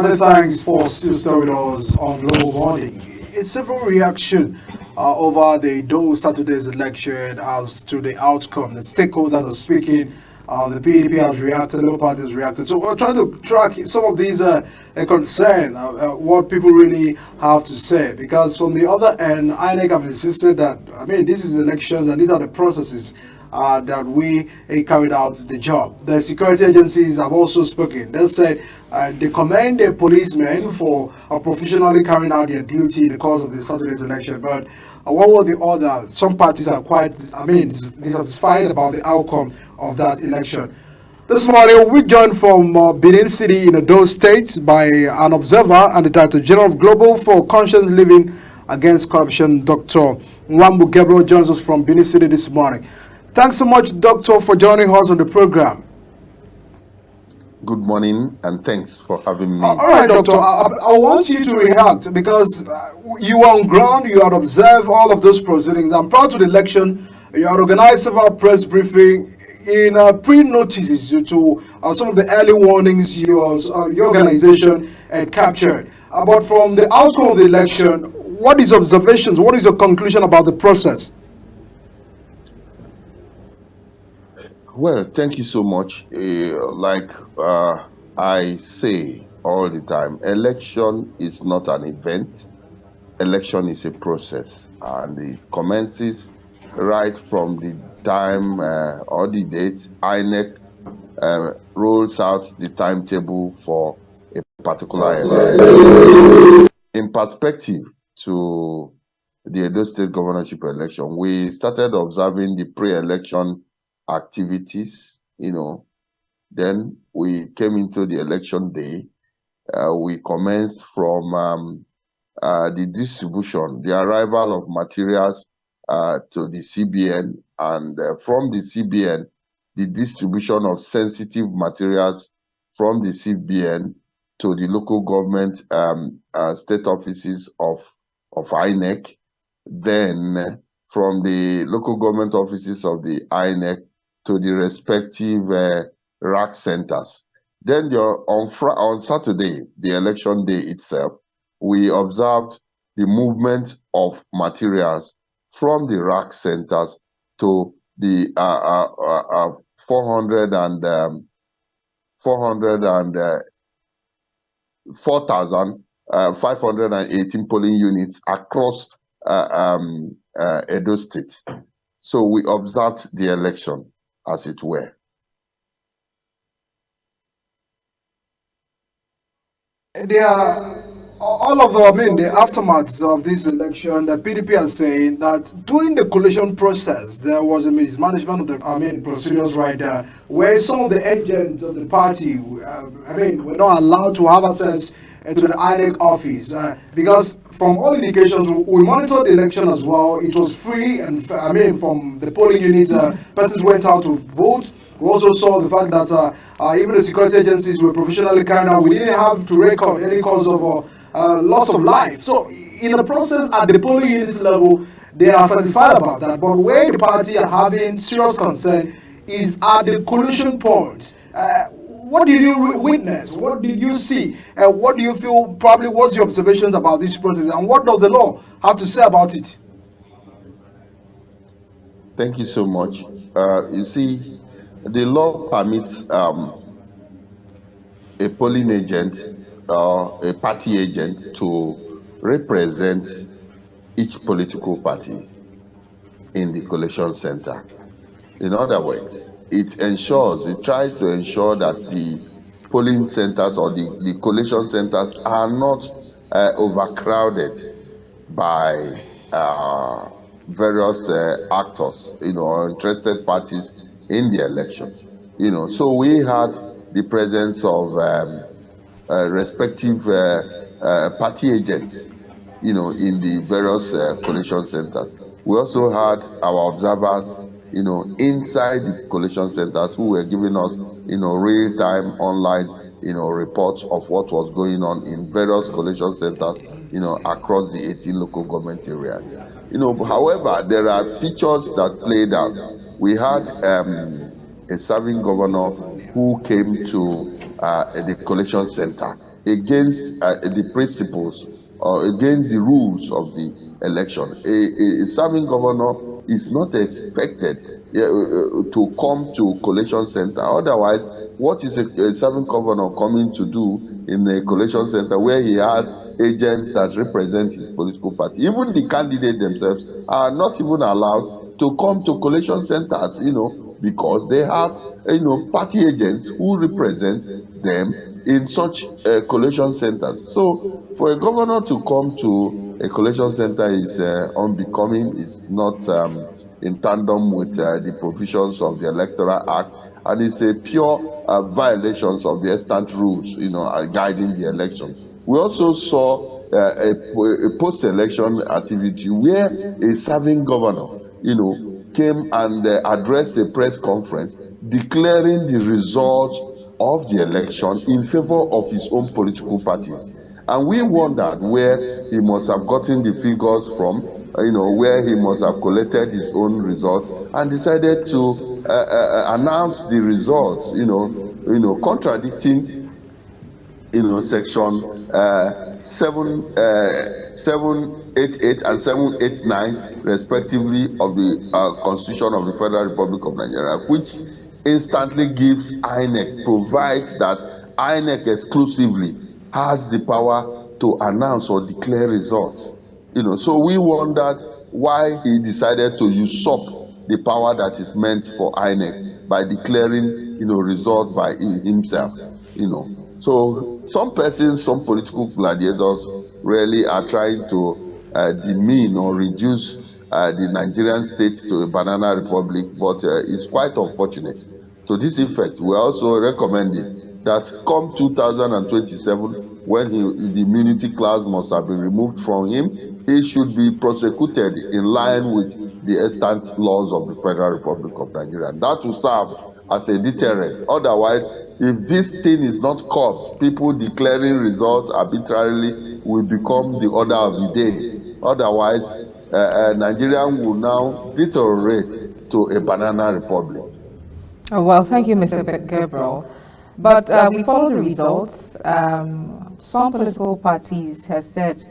Many thanks for still staying with us on Global Morning. It's several reaction over the those Saturday's election as to the outcome. The stakeholders are speaking. The PDP has reacted, Labour Party has reacted. So we're trying to track some of these concern, what people really have to say. Because from the other end, INEC have insisted that, I mean, this is elections and these are the processes that we carried out the job. The security agencies have also spoken. They said they commend the policemen for professionally carrying out their duty in the course of the Saturday's election. But one way or the other, some parties are quite, I mean, dissatisfied about the outcome of that election. This morning, we joined from Benin City in those states by an observer and the Director General of Global for Conscious Living Against Corruption, Dr. Nwambu Gabriel, joins us from Benin City this morning. Thanks so much, Doctor, for joining us on the program. Good morning, and thanks for having me. All right, Doctor, I want you to react because you are on ground, you had observed all of those proceedings, and prior to the election, you had organized several press briefings in pre-notices to some of the early warnings your organization had captured. But from the outcome of the election, what is observations, what is your conclusion about the process? Well, thank you so much. Like I say all the time, election is not an event. Election is a process, and it commences right from the time or the date INEC rolls out the timetable for a particular event. In perspective to the Edo State governorship election, we started observing the pre-election activities, then we came into the election day. We commenced from the distribution, the arrival of materials to the CBN, and from the CBN, the distribution of sensitive materials from the CBN to the local government state offices of INEC, then from the local government offices of the INEC to the respective RAC centers. Then on Saturday, the election day itself, we observed the movement of materials from the RAC centers to the 4,518 polling units across Edo State. So we observed the election, as it were. All of the aftermaths of this election, the PDP are saying that during the collation process, there was a mismanagement of the procedures right there, where some of the agents of the party, were not allowed to have access to the INEC office because from all indications, we monitored the election as well. It was free, and from the polling units, persons went out to vote. We also saw the fact that even the security agencies were professionally carrying out. We didn't have to record any cause of loss of life. So in the process at the polling units level, they are satisfied about that. But where the party are having serious concern is at the collusion point. What did you witness? What did you see? What do you feel probably was your observations about this process? And what does the law have to say about it? Thank you so much. You see, the law permits a polling agent or a party agent to represent each political party in the collation center. In other words, it tries to ensure that the polling centers or the collation centers are not overcrowded by various actors, or interested parties in the election. So we had the presence of respective party agents, in the various collation centers. We also had our observers, inside the collation centers who were giving us, real-time online, reports of what was going on in various collation centers, across the 18 local government areas. However, there are features that played out. We had a serving governor who came to the collection center, against the principles or against the rules of the election. A serving governor is not expected to come to collation center. Otherwise, what is a serving governor coming to do in a collation center where he has agents that represent his political party? Even the candidates themselves are not even allowed to come to collation centers, because they have, party agents who represent them in such collation centers. So for a governor to come to a collation center is unbecoming, is not in tandem with the provisions of the Electoral Act, and it's a pure violations of the extant rules, guiding the election. We also saw a post-election activity where a serving governor, came and addressed a press conference declaring the results of the election in favor of his own political parties. And we wondered where he must have gotten the figures from, where he must have collected his own results, and decided to announce the results, contradicting, section 788 and 789 respectively of the Constitution of the Federal Republic of Nigeria, which instantly gives INEC, provides that INEC exclusively has the power to announce or declare results. So we wondered why he decided to usurp the power that is meant for INEC by declaring, results by himself. So some persons, some political gladiators really are trying to demean or reduce the Nigerian state to a banana republic, but it's quite unfortunate. To this effect, we are also recommending that come 2027, when the immunity clause must have been removed from him, he should be prosecuted in line with the extant laws of the Federal Republic of Nigeria. That will serve as a deterrent. Otherwise, if this thing is not caught, people declaring results arbitrarily will become the order of the day. Otherwise, Nigeria will now deteriorate to a banana republic. Oh, well, thank you, Mr. Gabriel. But we follow the results. Some political parties have said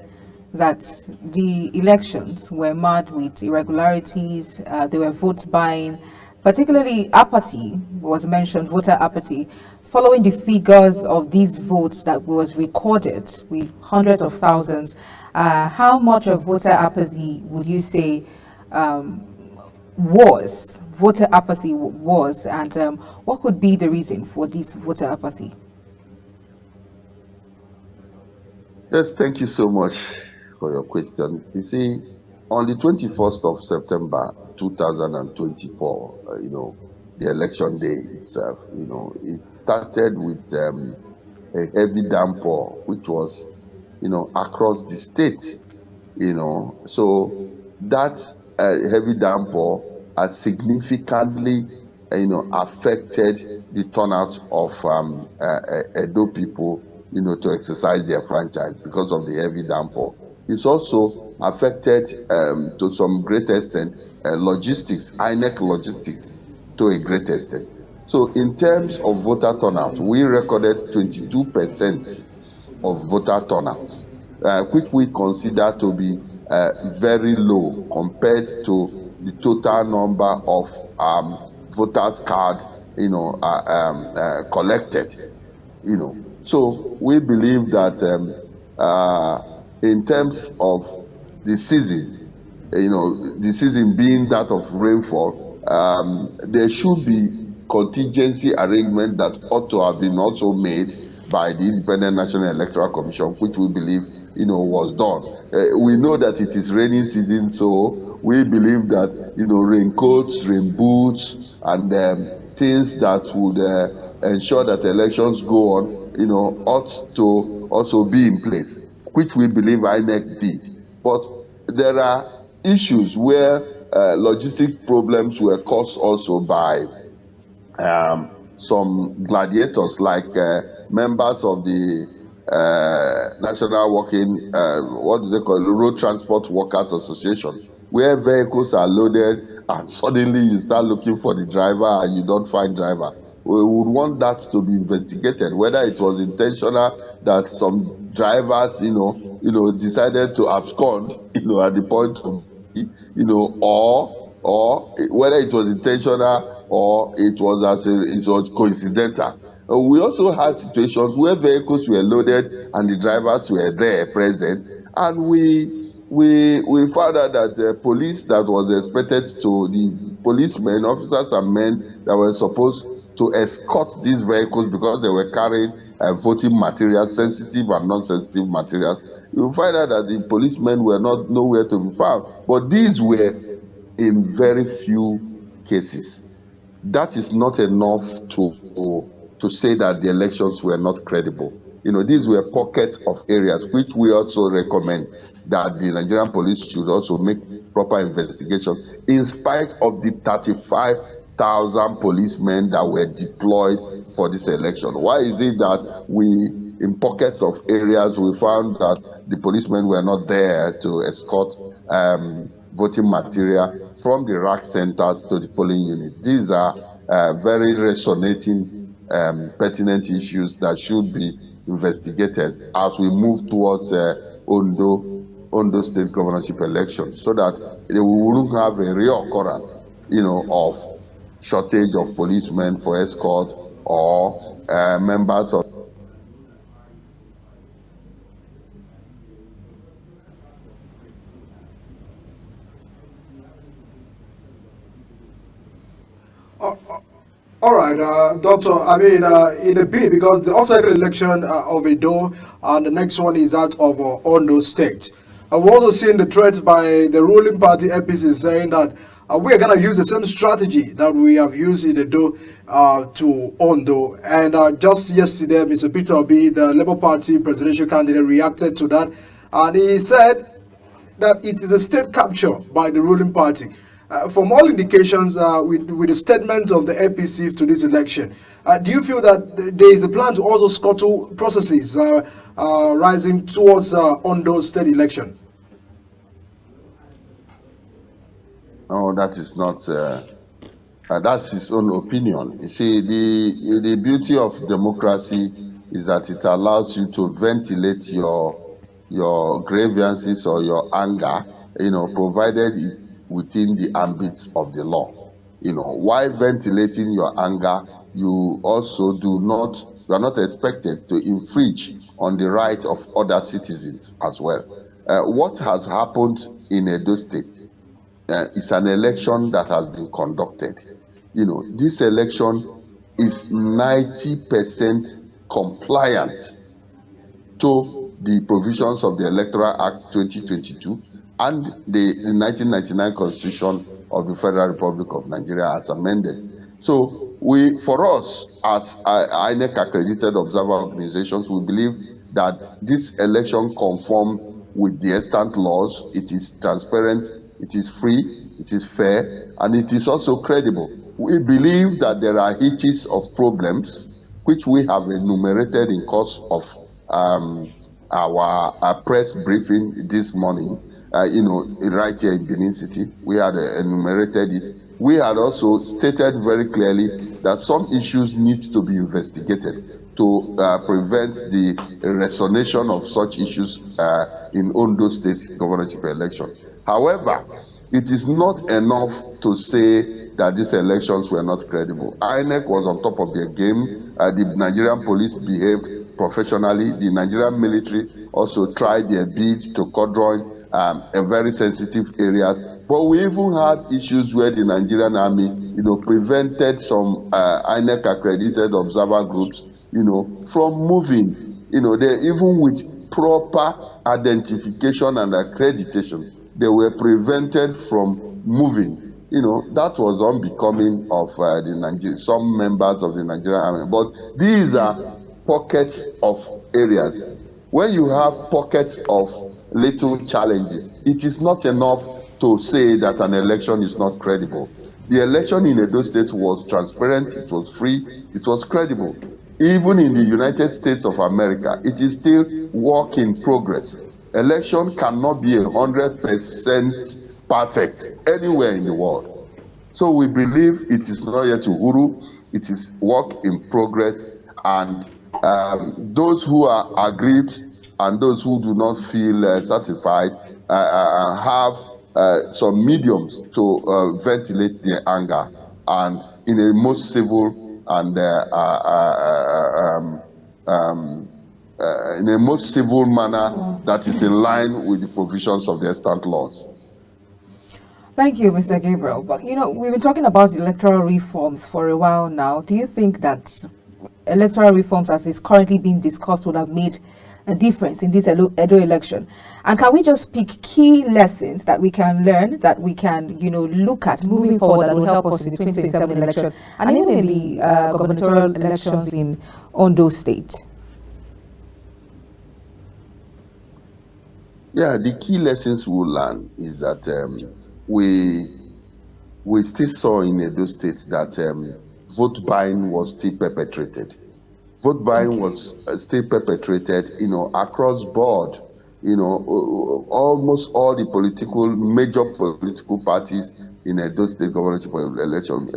that the elections were marred with irregularities, there were vote buying, particularly apathy was mentioned, voter apathy, following the figures of these votes that was recorded with hundreds of thousands. How much of voter apathy would you say voter apathy was, and what could be the reason for this voter apathy? Yes, thank you so much for your question. You see, on the 21st of September 2024, the election day itself, it started with a heavy downpour, which was, across the state, so that heavy downpour has significantly, affected the turnout of Edo people, to exercise their franchise because of the heavy downpour. It's also affected, to some great extent, logistics, INEC logistics, to a great extent. So in terms of voter turnout, we recorded 22% of voter turnout, which we consider to be very low compared to the total number of voters cards, collected. So we believe that in terms of the season, the season being that of rainfall, there should be contingency arrangement that ought to have been also made by the Independent National Electoral Commission, which we believe, was done. We know that it is rainy season, so we believe that, raincoats, rain boots, and things that would ensure that elections go on, ought to also be in place, which we believe INEC did. But there are issues where logistics problems were caused also by some gladiators, like members of the National Working, what do they call it, Road Transport Workers Association, where vehicles are loaded and suddenly you start looking for the driver and you don't find driver. we would want that to be investigated, whether it was intentional that some drivers, decided to abscond, at the point of, or whether it was intentional or it was coincidental. We also had situations where vehicles were loaded and the drivers were there present, and we found out that the police that was expected to, the policemen, officers and men that were supposed to escort these vehicles because they were carrying voting materials, sensitive and non-sensitive materials. You find out that the policemen were not nowhere to be found. But these were in very few cases. That is not enough to say that the elections were not credible. These were pockets of areas which we also recommend that the Nigerian police should also make proper investigation, in spite of the 35,000 policemen that were deployed for this election. Why is it that in pockets of areas, we found that the policemen were not there to escort voting material from the rack centers to the polling unit? These are very resonating, pertinent issues that should be investigated as we move towards Ondo State governorship election, so that we wouldn't have a reoccurrence, of shortage of policemen for escort or members of. All right, Doctor. In a bit, because the off-cycle election of Edo and the next one is that of Ondo State. I've also seen the threats by the ruling party APC saying that we are going to use the same strategy that we have used in Edo to Ondo. And just yesterday, Mr. Peter Obi, the Labour Party presidential candidate, reacted to that. And he said that it is a state capture by the ruling party. From all indications, with the statements of the APC to this election, do you feel that there is a plan to also scuttle processes rising towards Ondo State election? No, that is not. That's his own opinion. You see, the beauty of democracy is that it allows you to ventilate your grievances or your anger, provided it's within the ambit of the law. While ventilating your anger, you also you are not expected to infringe on the right of other citizens as well. What has happened in Edo State is an election that has been conducted. This election is 90% compliant to the provisions of the Electoral Act 2022 and the 1999 Constitution of the Federal Republic of Nigeria as amended. So for us, as INEC accredited observer organizations, we believe that this election conforms with the extant laws. It is transparent, it is free, it is fair, and it is also credible. We believe that there are hitches of problems which we have enumerated in course of our press briefing this morning. Right here in Benin City, we had enumerated it. We had also stated very clearly that some issues need to be investigated to prevent the resonation of such issues in Ondo State governorship election. However, it is not enough to say that these elections were not credible. INEC was on top of their game. The Nigerian police behaved professionally. The Nigerian military also tried their bid to cordon very sensitive areas. But we even had issues where the Nigerian army, prevented some INEC accredited observer groups, from moving. They even with proper identification and accreditation, they were prevented from moving. That was unbecoming of some members of the Nigerian army. But these are pockets of areas. When you have pockets of little challenges, it is not enough to say that an election is not credible. The election in Edo State was transparent, it was free, it was credible. Even in the United States of America, it is still work in progress. Election cannot be 100% perfect anywhere in the world. So we believe it is not yet Uhuru. It is work in progress, and those who are aggrieved and those who do not feel satisfied have some mediums to ventilate their anger, and in a most civil and in a most civil manner that is in line with the provisions of the extant laws. Thank you, Mr. Gabriel. But we've been talking about electoral reforms for a while now. Do you think that electoral reforms, as is currently being discussed, would have made a difference in this Edo election? And can we just pick key lessons that we can learn, that we can, look at moving forward, that will help us in the 2027 election and even in the gubernatorial elections in Ondo State? Yeah, the key lessons we'll learn is that we still saw in Edo State that vote buying was still perpetrated. Vote buying was still perpetrated, across board. Almost all the major political parties in Edo State governorship election,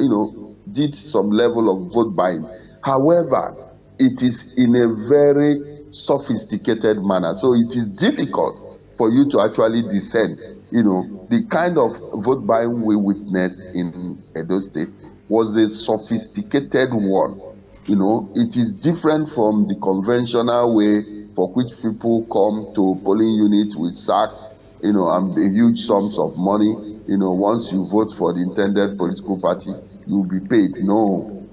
did some level of vote buying. However, it is in a very sophisticated manner, so it is difficult for you to actually discern. The kind of vote buying we witnessed in Edo State was a sophisticated one. It is different from the conventional way for which people come to polling units with sacks, and huge sums of money. Once you vote for the intended political party, you'll be paid. No.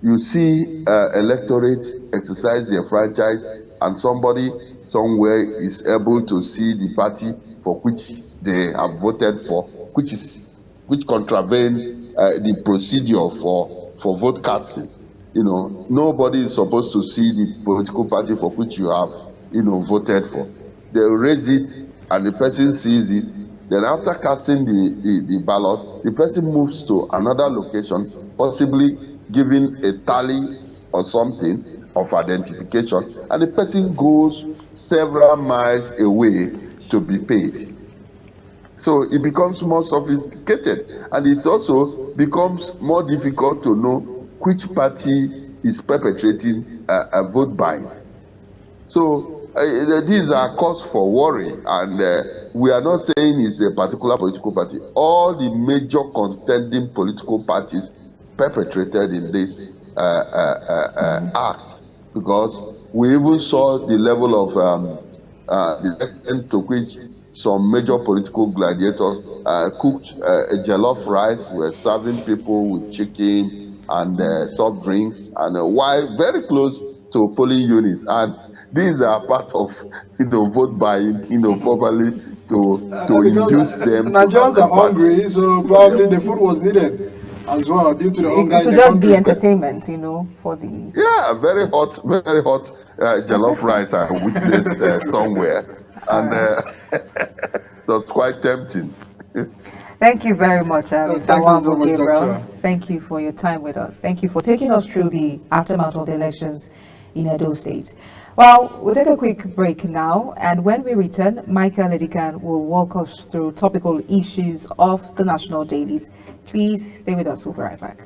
You see electorates exercise their franchise, and somebody somewhere is able to see the party for which they have voted for, which contravenes the procedure for vote casting. Nobody is supposed to see the political party for which you have, voted for. They raise it, and the person sees it. Then after casting the ballot, the person moves to another location, possibly giving a tally or something of identification, and the person goes several miles away to be paid. So it becomes more sophisticated, and it also becomes more difficult to know which party is perpetrating a vote buying. So these are cause for worry, and we are not saying it's a particular political party. All the major contending political parties perpetrated in this act, because we even saw the level of the extent to which some major political gladiators cooked a jollof rice, were serving people with chicken and soft drinks, and while very close to polling units. And these are part of vote buying, probably to induce them. Nigerians are hungry, so probably the food was needed as well due to the hunger. It could just be entertainment, for the. Yeah, very hot jollof rice I witnessed somewhere, and that's quite tempting. Thank you very much, Mr. Thanks so much, Gabriel. Doctor. Thank you for your time with us. Thank you for taking us through the aftermath of the elections in Edo State. Well, we'll take a quick break now, and when we return, Michael Edikan will walk us through topical issues of the national dailies. Please stay with us. We'll be right back.